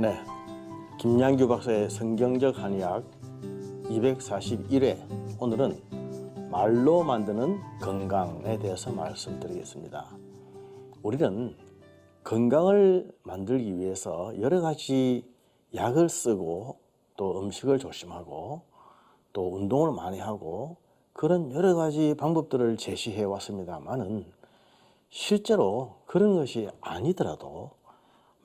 네, 김양규 박사의 성경적 한의학 241회, 오늘은 말로 만드는 건강에 대해서 말씀드리겠습니다. 우리는 건강을 만들기 위해서 여러 가지 약을 쓰고 또 음식을 조심하고 또 운동을 많이 하고 그런 여러 가지 방법들을 제시해 왔습니다만은 실제로 그런 것이 아니더라도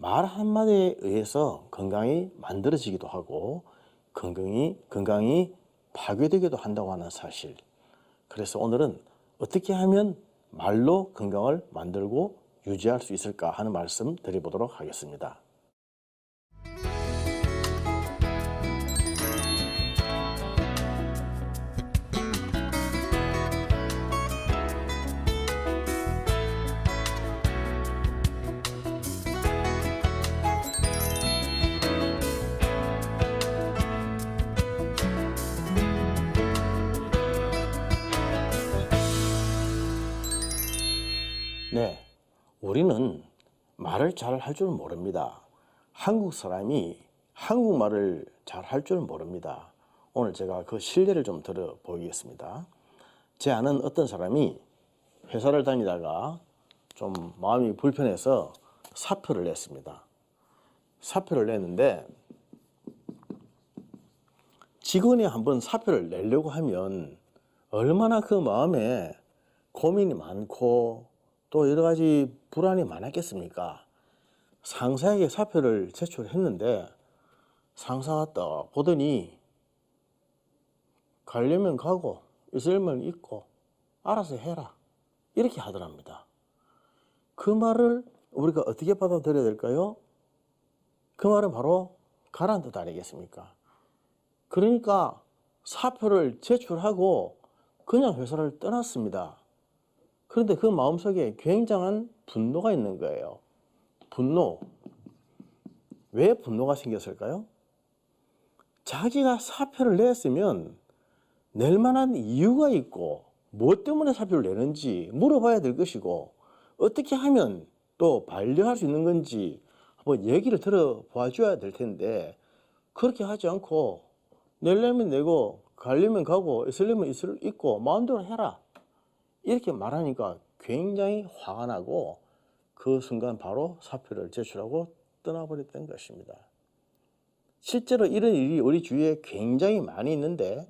말 한마디에 의해서 건강이 만들어지기도 하고 건강이 파괴되기도 한다고 하는 사실. 그래서 오늘은 어떻게 하면 말로 건강을 만들고 유지할 수 있을까 하는 말씀 드려보도록 하겠습니다. 네, 우리는 말을 잘 할 줄 모릅니다. 한국 사람이 한국말을 잘 할 줄 모릅니다. 오늘 제가 그 실례를 좀 들어보이겠습니다. 제 아는 어떤 사람이 회사를 다니다가 좀 마음이 불편해서 사표를 냈습니다. 사표를 냈는데 직원이 한번 사표를 내려고 하면 얼마나 그 마음에 고민이 많고 또 여러 가지 불안이 많았겠습니까? 상사에게 사표를 제출했는데 상사가 딱 보더니 가려면 가고 있으면 있고 알아서 해라 이렇게 하더랍니다. 그 말을 우리가 어떻게 받아들여야 될까요? 그 말은 바로 가라는 뜻 아니겠습니까? 그러니까 사표를 제출하고 그냥 회사를 떠났습니다. 그런데 그 마음속에 굉장한 분노가 있는 거예요. 분노. 왜 분노가 생겼을까요? 자기가 사표를 냈으면 낼 만한 이유가 있고 뭐 때문에 사표를 내는지 물어봐야 될 것이고 어떻게 하면 또 반려할 수 있는 건지 한번 얘기를 들어봐 줘야 될 텐데 그렇게 하지 않고 내려면 내고 가려면 가고 있으려면 있고 마음대로 해라 이렇게 말하니까 굉장히 화가 나고 그 순간 바로 사표를 제출하고 떠나버렸던 것입니다. 실제로 이런 일이 우리 주위에 굉장히 많이 있는데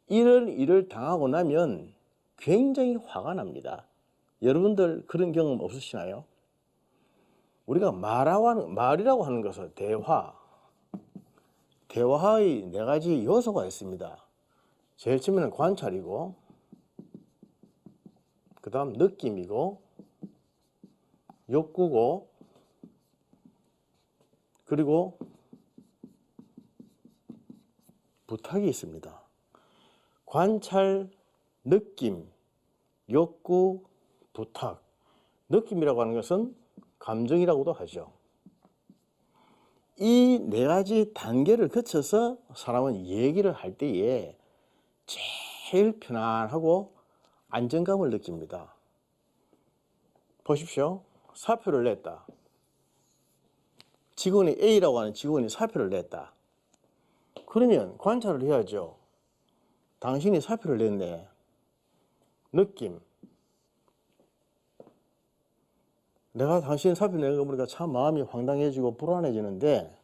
이런 일을 당하고 나면 굉장히 화가 납니다. 여러분들 그런 경험 없으시나요? 우리가 말이라고 하는 것은 대화의 네 가지 요소가 있습니다. 제일 처음에는 관찰이고 그 다음 느낌이고 욕구고 그리고 부탁이 있습니다. 관찰, 느낌, 욕구, 부탁. 느낌이라고 하는 것은 감정이라고도 하죠. 이 네 가지 단계를 거쳐서 사람은 얘기를 할 때에 제일 편안하고 안정감을 느낍니다. 보십시오. 사표를 냈다. 직원이 A라고 하는 직원이 사표를 냈다. 그러면 관찰을 해야죠. 당신이 사표를 냈네. 느낌. 내가 당신 사표 내는 거 보니까 참 마음이 황당해지고 불안해지는데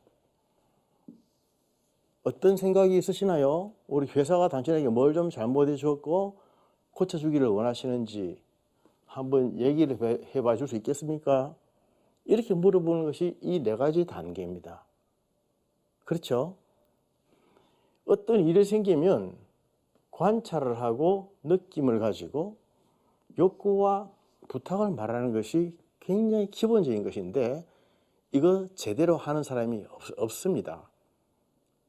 어떤 생각이 있으시나요? 우리 회사가 당신에게 뭘 좀 잘못해 주었고 고쳐주기를 원하시는지 한번 얘기를 해봐 줄 수 있겠습니까? 이렇게 물어보는 것이 이 네 가지 단계입니다. 그렇죠? 어떤 일이 생기면 관찰을 하고 느낌을 가지고 욕구와 부탁을 말하는 것이 굉장히 기본적인 것인데 이거 제대로 하는 사람이 없습니다.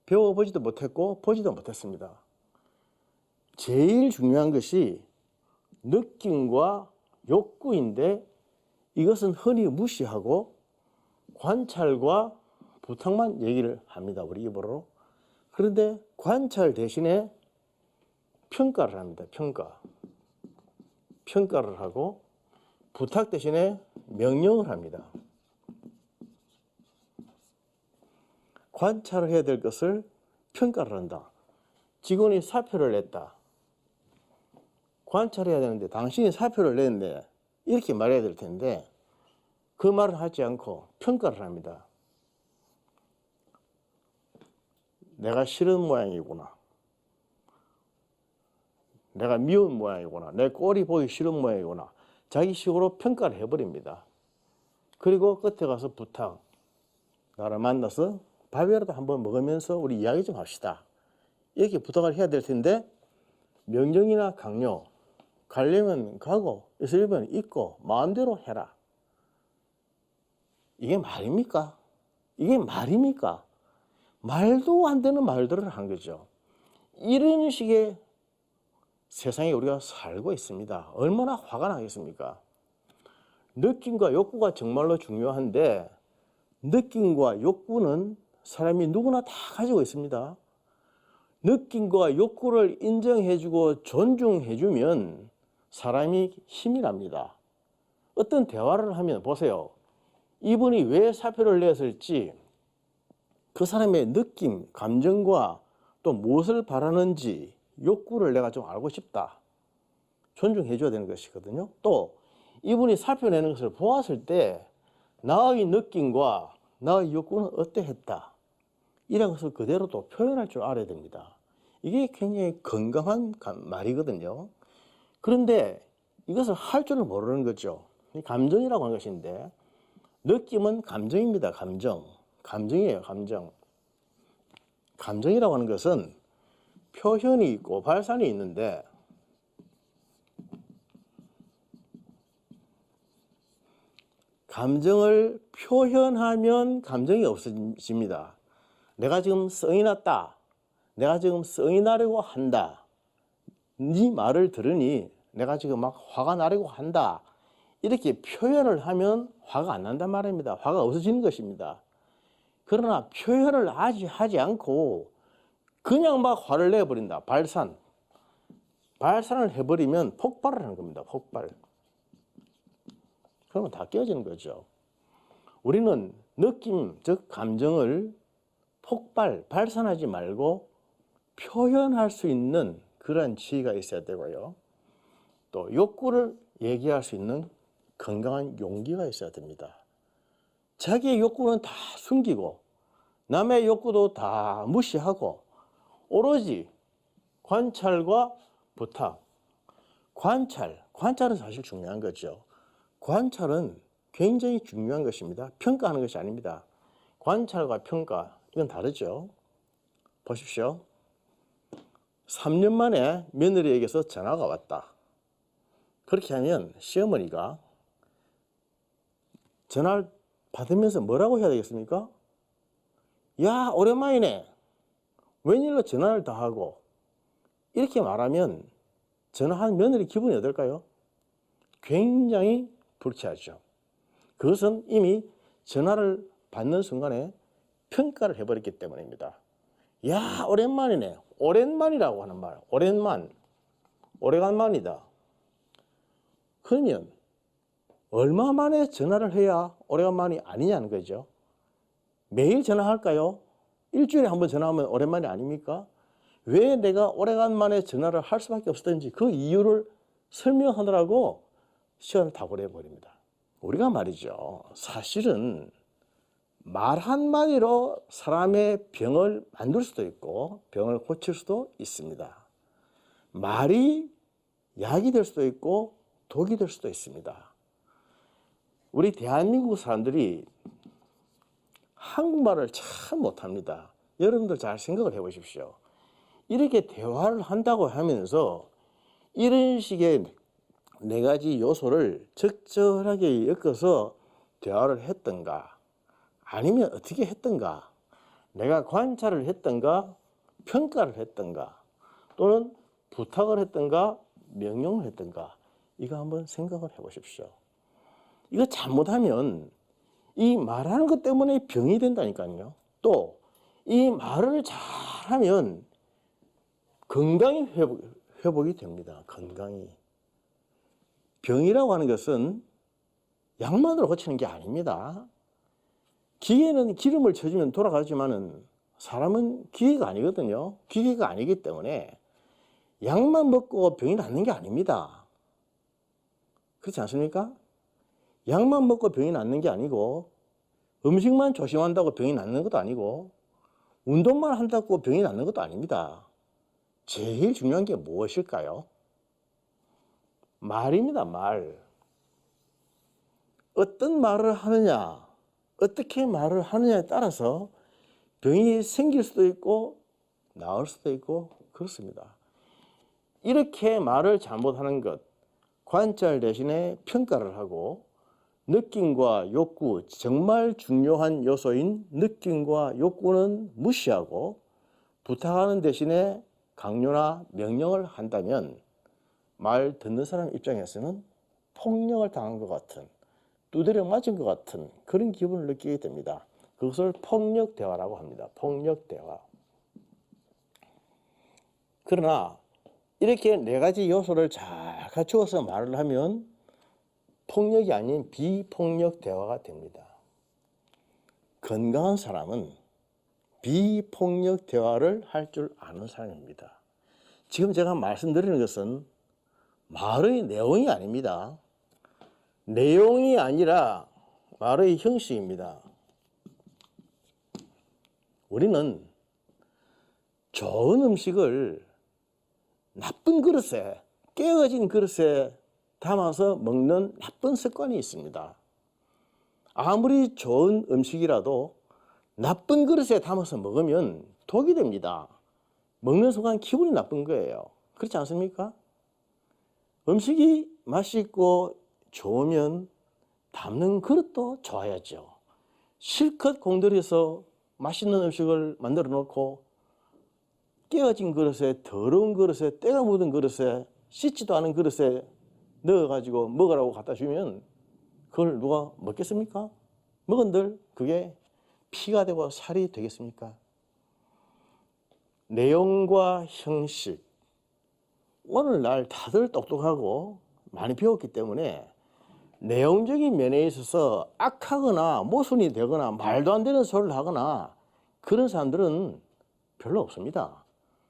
배워보지도 못했고 보지도 못했습니다. 제일 중요한 것이 느낌과 욕구인데 이것은 흔히 무시하고 관찰과 부탁만 얘기를 합니다. 우리 입으로. 그런데 관찰 대신에 평가를 합니다. 평가를 하고 부탁 대신에 명령을 합니다. 관찰을 해야 될 것을 평가를 한다. 직원이 사표를 냈다. 관찰해야 되는데 당신이 사표를 냈는데 이렇게 말해야 될 텐데 그 말을 하지 않고 평가를 합니다. 내가 싫은 모양이구나. 내가 미운 모양이구나. 내 꼴이 보기 싫은 모양이구나. 자기식으로 평가를 해버립니다. 그리고 끝에 가서 부탁. 나를 만나서 밥이라도 한번 먹으면서 우리 이야기 좀 합시다. 이렇게 부탁을 해야 될 텐데 명령이나 강요. 가려면 가고 있으면 있고 마음대로 해라. 이게 말입니까? 이게 말입니까? 말도 안 되는 말들을 한 거죠. 이런 식의 세상에 우리가 살고 있습니다. 얼마나 화가 나겠습니까? 느낌과 욕구가 정말로 중요한데 느낌과 욕구는 사람이 누구나 다 가지고 있습니다. 느낌과 욕구를 인정해주고 존중해주면 사람이 힘이 납니다. 어떤 대화를 하면 보세요. 이분이 왜 사표를 냈을지 그 사람의 느낌, 감정과 또 무엇을 바라는지 욕구를 내가 좀 알고 싶다. 존중해 줘야 되는 것이거든요. 또 이분이 사표 내는 것을 보았을 때 나의 느낌과 나의 욕구는 어떠했다. 이런 것을 그대로 또 표현할 줄 알아야 됩니다. 이게 굉장히 건강한 말이거든요. 그런데 이것을 할 줄을 모르는 거죠. 감정이라고 하는 것인데 느낌은 감정입니다. 감정이에요. 감정이라고 하는 것은 표현이 있고 발산이 있는데 감정을 표현하면 감정이 없어집니다. 내가 지금 성이 났다. 내가 지금 성이 나려고 한다. 네 말을 들으니 내가 지금 막 화가 나려고 한다. 이렇게 표현을 하면 화가 안 난단 말입니다. 화가 없어지는 것입니다. 그러나 표현을 하지 않고 그냥 막 화를 내버린다. 발산을 해버리면 폭발을 하는 겁니다. 폭발. 그러면 다 깨어지는 거죠. 우리는 느낌, 즉 감정을 발산하지 말고 표현할 수 있는 그런 지혜가 있어야 되고요. 또 욕구를 얘기할 수 있는 건강한 용기가 있어야 됩니다. 자기의 욕구는 다 숨기고 남의 욕구도 다 무시하고 오로지 관찰과 부탁. 관찰은 사실 중요한 거죠. 관찰은 굉장히 중요한 것입니다. 평가하는 것이 아닙니다. 관찰과 평가, 이건 다르죠. 보십시오. 3년 만에 며느리에게서 전화가 왔다. 그렇게 하면 시어머니가 전화를 받으면서 뭐라고 해야 되겠습니까? 야, 오랜만이네. 웬일로 전화를 다 하고. 이렇게 말하면 전화한 며느리 기분이 어떨까요? 굉장히 불쾌하죠. 그것은 이미 전화를 받는 순간에 평가를 해버렸기 때문입니다. 야, 오랜만이네. 오랜만이라고 하는 말. 오래간만이다. 그러면 얼마 만에 전화를 해야 오래간만이 아니냐는 거죠. 매일 전화할까요? 일주일에 한 번 전화하면 오랜만이 아닙니까? 왜 내가 오래간만에 전화를 할 수밖에 없었는지 그 이유를 설명하느라고 시간을 다 보내버립니다. 우리가 말이죠. 사실은 말 한마디로 사람의 병을 만들 수도 있고 병을 고칠 수도 있습니다. 말이 약이 될 수도 있고 독이 될 수도 있습니다. 우리 대한민국 사람들이 한국말을 참 못합니다. 여러분들 잘 생각을 해보십시오. 이렇게 대화를 한다고 하면서 이런 식의 4가지 요소를 적절하게 엮어서 대화를 했던가 아니면 어떻게 했던가 내가 관찰을 했던가 평가를 했던가 또는 부탁을 했던가 명령을 했던가 이거 한번 생각을 해보십시오. 이거 잘못하면 이 말하는 것 때문에 병이 된다니까요. 또 이 말을 잘하면 건강이 회복이 됩니다. 건강이. 병이라고 하는 것은 약만으로 고치는 게 아닙니다. 기계는 기름을 쳐주면 돌아가지만은 사람은 기계가 아니거든요. 기계가 아니기 때문에 약만 먹고 병이 낫는 게 아닙니다. 그렇지 않습니까? 약만 먹고 병이 낫는 게 아니고 음식만 조심한다고 병이 낫는 것도 아니고 운동만 한다고 병이 낫는 것도 아닙니다. 제일 중요한 게 무엇일까요? 말입니다. 말. 어떤 말을 하느냐, 어떻게 말을 하느냐에 따라서 병이 생길 수도 있고 나을 수도 있고 그렇습니다. 이렇게 말을 잘못하는 것, 관찰 대신에 평가를 하고 느낌과 욕구, 정말 중요한 요소인 느낌과 욕구는 무시하고 부탁하는 대신에 강요나 명령을 한다면 말 듣는 사람 입장에서는 폭력을 당한 것 같은, 두드려 맞은 것 같은 그런 기분을 느끼게 됩니다. 그것을 폭력 대화라고 합니다. 폭력 대화. 그러나 이렇게 네 가지 요소를 잘 갖추어서 말을 하면 폭력이 아닌 비폭력 대화가 됩니다. 건강한 사람은 비폭력 대화를 할 줄 아는 사람입니다. 지금 제가 말씀드리는 것은 말의 내용이 아닙니다. 내용이 아니라 말의 형식입니다. 우리는 좋은 음식을 나쁜 그릇에, 깨어진 그릇에 담아서 먹는 나쁜 습관이 있습니다. 아무리 좋은 음식이라도 나쁜 그릇에 담아서 먹으면 독이 됩니다. 먹는 순간 기분이 나쁜 거예요. 그렇지 않습니까? 음식이 맛있고 좋으면 담는 그릇도 좋아야죠. 실컷 공들여서 맛있는 음식을 만들어 놓고 깨어진 그릇에, 더러운 그릇에, 때가 묻은 그릇에, 씻지도 않은 그릇에 넣어가지고 먹으라고 갖다 주면 그걸 누가 먹겠습니까? 먹은들 그게 피가 되고 살이 되겠습니까? 내용과 형식. 오늘날 다들 똑똑하고 많이 배웠기 때문에 내용적인 면에 있어서 악하거나 모순이 되거나 말도 안 되는 소리를 하거나 그런 사람들은 별로 없습니다.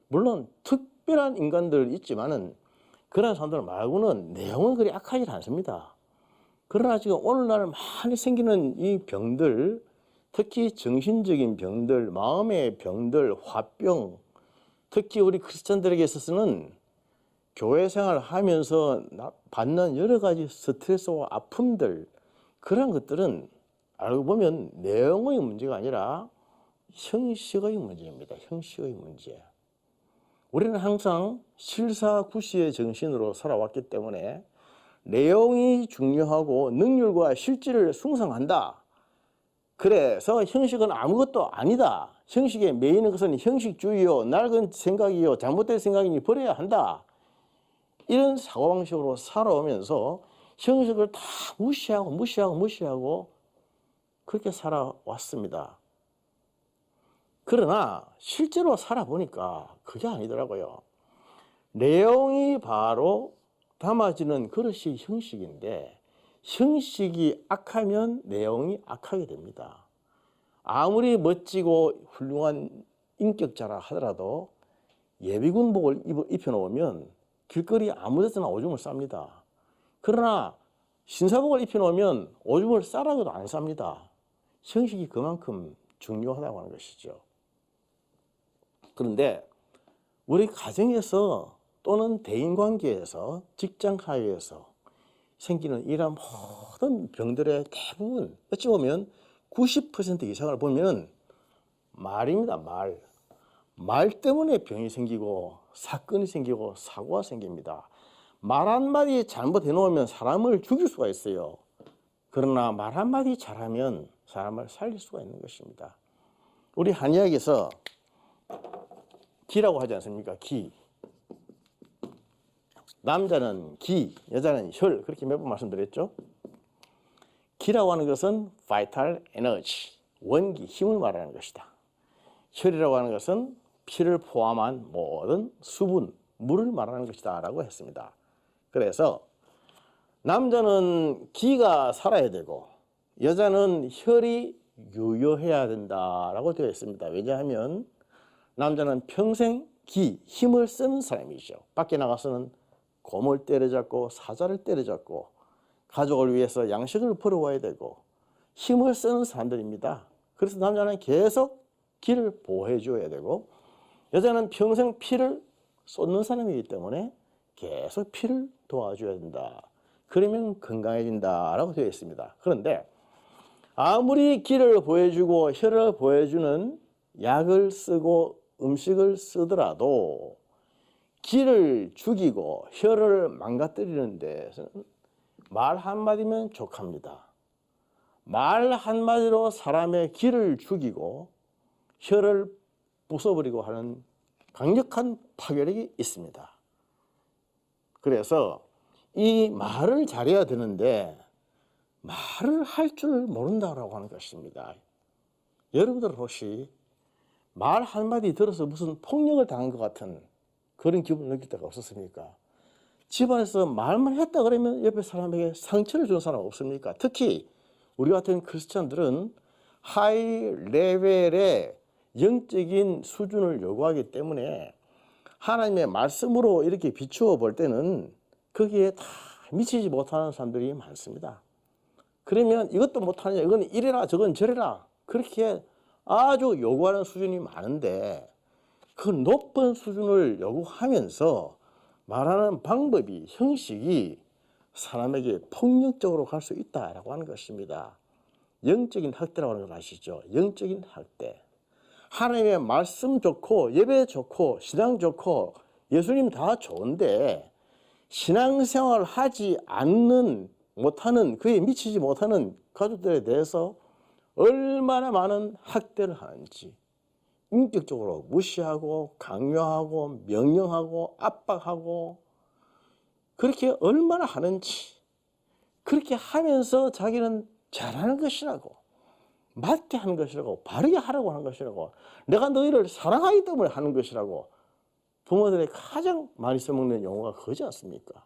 물론 특별한 인간들 있지만은 그런 사람들 말고는 내용은 그리 악하지 않습니다. 그러나 지금 오늘날 많이 생기는 이 병들, 특히 정신적인 병들, 마음의 병들, 화병, 특히 우리 크리스천들에게 있어서는 교회 생활을 하면서 받는 여러 가지 스트레스와 아픔들, 그런 것들은 알고 보면 내용의 문제가 아니라 형식의 문제입니다. 형식의 문제. 우리는 항상 실사구시의 정신으로 살아왔기 때문에 내용이 중요하고 능률과 실질을 숭상한다. 그래서 형식은 아무것도 아니다. 형식에 매이는 것은 형식주의요, 낡은 생각이요, 잘못된 생각이니 버려야 한다. 이런 사고방식으로 살아오면서 형식을 다 무시하고 그렇게 살아왔습니다. 그러나 실제로 살아보니까 그게 아니더라고요. 내용이 바로 담아지는 그릇이 형식인데 형식이 악하면 내용이 악하게 됩니다. 아무리 멋지고 훌륭한 인격자라 하더라도 예비군복을 입혀놓으면 길거리 아무 데서나 오줌을 쌉니다. 그러나 신사복을 입혀놓으면 오줌을 싸라고도 안 쌉니다. 형식이 그만큼 중요하다고 하는 것이죠. 그런데 우리 가정에서 또는 대인관계에서 직장 사회에서 생기는 이런 모든 병들의 대부분 어찌 보면 90% 이상을 보면 말입니다. 말 때문에 병이 생기고 사건이 생기고 사고가 생깁니다. 말 한마디 잘못해 놓으면 사람을 죽일 수가 있어요. 그러나 말 한마디 잘하면 사람을 살릴 수가 있는 것입니다. 우리 한의학에서 기라고 하지 않습니까? 기. 남자는 기, 여자는 혈, 그렇게 몇 번 말씀드렸죠. 기라고 하는 것은 vital energy, 원기, 힘을 말하는 것이다. 혈이라고 하는 것은 피를 포함한 모든 수분, 물을 말하는 것이다 라고 했습니다. 그래서 남자는 기가 살아야 되고 여자는 혈이 유효해야 된다라고 되어 있습니다. 왜냐하면 남자는 평생 힘을 쓰는 사람이죠. 밖에 나가서는 곰을 때려잡고 사자를 때려잡고 가족을 위해서 양식을 벌어와야 되고 힘을 쓰는 사람들입니다. 그래서 남자는 계속 기를 보호해 줘야 되고 여자는 평생 피를 쏟는 사람이기 때문에 계속 피를 도와줘야 된다. 그러면 건강해진다라고 되어 있습니다. 그런데 아무리 기를 보여주고 혈을 보여주는 약을 쓰고 음식을 쓰더라도 기를 죽이고 혈을 망가뜨리는 데서는 말 한마디면 족합니다. 말 한마디로 사람의 기를 죽이고 혈을 부숴버리고 하는 강력한 파괴력이 있습니다. 그래서 이 말을 잘해야 되는데 말을 할 줄 모른다고 하는 것입니다. 여러분들 혹시 말 한마디 들어서 무슨 폭력을 당한 것 같은 그런 기분을 느낄 때가 없었습니까? 집안에서 말만 했다 그러면 옆에 사람에게 상처를 주는 사람 없습니까? 특히 우리 같은 크리스찬들은 하이 레벨의 영적인 수준을 요구하기 때문에 하나님의 말씀으로 이렇게 비추어 볼 때는 거기에 다 미치지 못하는 사람들이 많습니다. 그러면 이것도 못하느냐, 이건 이래라, 저건 저래라, 그렇게 아주 요구하는 수준이 많은데 그 높은 수준을 요구하면서 말하는 방법이, 형식이 사람에게 폭력적으로 갈 수 있다라고 하는 것입니다. 영적인 학대라고 하는 걸 아시죠? 영적인 학대. 하나님의 말씀 좋고 예배 좋고 신앙 좋고 예수님 다 좋은데 신앙생활 하지 않는 못하는 그에 미치지 못하는 가족들에 대해서 얼마나 많은 학대를 하는지 인격적으로 무시하고 강요하고 명령하고 압박하고 그렇게 얼마나 하는지 그렇게 하면서 자기는 잘하는 것이라고 맞게 하는 것이라고 바르게 하라고 하는 것이라고 내가 너희를 사랑하기 때문에 하는 것이라고 부모들의 가장 많이 써먹는 용어가 그거지 않습니까?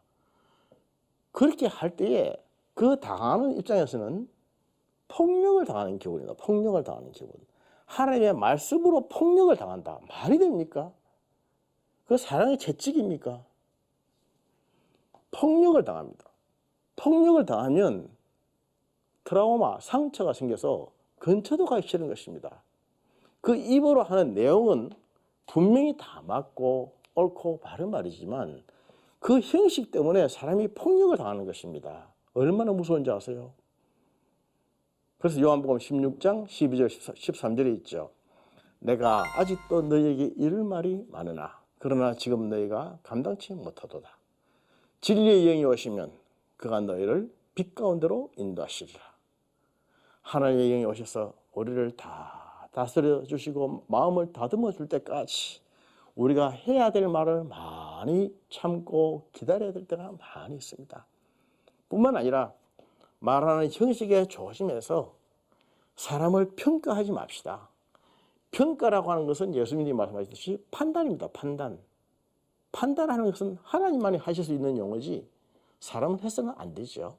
그렇게 할 때에 그 당하는 입장에서는 폭력을 당하는 기분이다. 폭력을 당하는 기분. 하나님의 말씀으로 폭력을 당한다. 말이 됩니까? 그 사랑의 채찍입니까? 폭력을 당합니다. 폭력을 당하면 트라우마, 상처가 생겨서 근처도 가기 싫은 것입니다. 그 입으로 하는 내용은 분명히 다 맞고 옳고 바른 말이지만 그 형식 때문에 사람이 폭력을 당하는 것입니다. 얼마나 무서운지 아세요? 그래서 요한복음 16장 12절 13절에 있죠. 내가 아직도 너희에게 이를 말이 많으나 그러나 지금 너희가 감당치 못하도다. 진리의 영이 오시면 그가 너희를 빛 가운데로 인도하시리라. 하나님의 영이 오셔서 우리를 다 다스려 주시고 마음을 다듬어 줄 때까지 우리가 해야 될 말을 많이 참고 기다려야 될 때가 많이 있습니다. 뿐만 아니라 말하는 형식에 조심해서 사람을 평가하지 맙시다. 평가라고 하는 것은 예수님이 말씀하셨듯이 판단입니다. 판단. 판단하는 것은 하나님만이 하실 수 있는 용어지 사람은 해서는 안 되죠.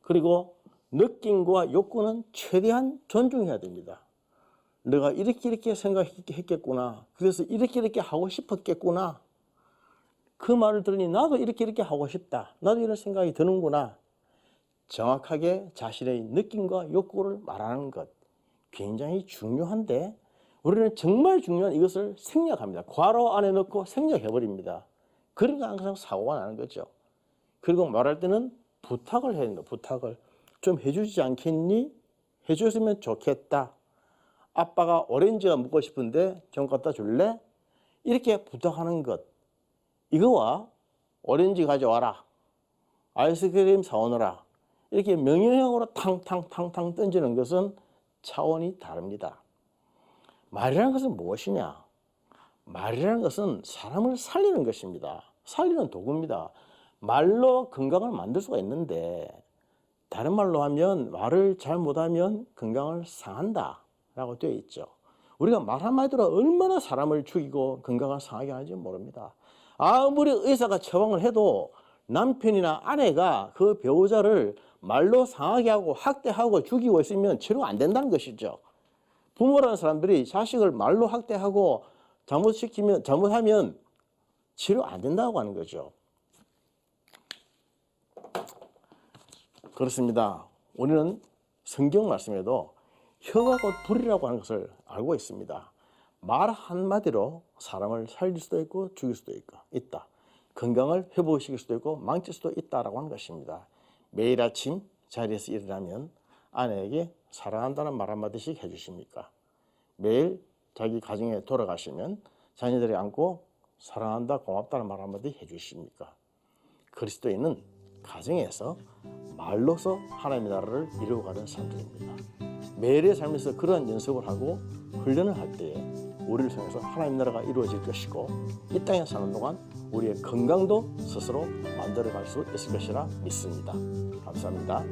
그리고 느낌과 욕구는 최대한 존중해야 됩니다. 내가 이렇게 생각했겠구나. 그래서 이렇게 하고 싶었겠구나. 그 말을 들으니 나도 이렇게 하고 싶다. 나도 이런 생각이 드는구나. 정확하게 자신의 느낌과 욕구를 말하는 것 굉장히 중요한데 우리는 정말 중요한 이것을 생략합니다. 괄호 안에 넣고 생략해버립니다. 그러니까 항상 사고가 나는 거죠. 그리고 말할 때는 부탁을 해야 된다. 부탁을 좀 해주지 않겠니? 해줬으면 좋겠다. 아빠가 오렌지가 먹고 싶은데 좀 갖다 줄래? 이렇게 부탁하는 것. 이거와 오렌지 가져와라. 아이스크림 사오너라. 이렇게 명령형으로 탕탕탕탕 던지는 것은 차원이 다릅니다. 말이라는 것은 무엇이냐? 말이라는 것은 사람을 살리는 것입니다. 살리는 도구입니다. 말로 건강을 만들 수가 있는데 다른 말로 하면 말을 잘못하면 건강을 상한다 라고 되어 있죠. 우리가 말 한마디로 얼마나 사람을 죽이고 건강을 상하게 하는지 모릅니다. 아무리 의사가 처방을 해도 남편이나 아내가 그 배우자를 말로 상하게 하고 학대하고 죽이고 있으면 치료가 안 된다는 것이죠. 부모라는 사람들이 자식을 말로 학대하고 잘못하면 치료 안 된다고 하는 거죠. 그렇습니다. 우리는 성경 말씀에도 혀가 곧 불이라고 하는 것을 알고 있습니다. 말 한마디로 사람을 살릴 수도 있고 죽일 수도 있다. 건강을 회복시킬 수도 있고 망칠 수도 있다라고 하는 것입니다. 매일 아침 자리에서 일어나면 아내에게 사랑한다는 말 한마디씩 해주십니까? 매일 자기 가정에 돌아가시면 자녀들이 안고 사랑한다, 고맙다는 말 한마디 해주십니까? 그리스도인은 가정에서 말로서 하나님의 나라를 이루어가는 사람들입니다. 매일의 삶에서 그러한 연습을 하고 훈련을 할 때에 우리를 통해서 하나님 나라가 이루어질 것이고 이 땅에 사는 동안 우리의 건강도 스스로 만들어갈 수 있을 것이라 믿습니다. 감사합니다.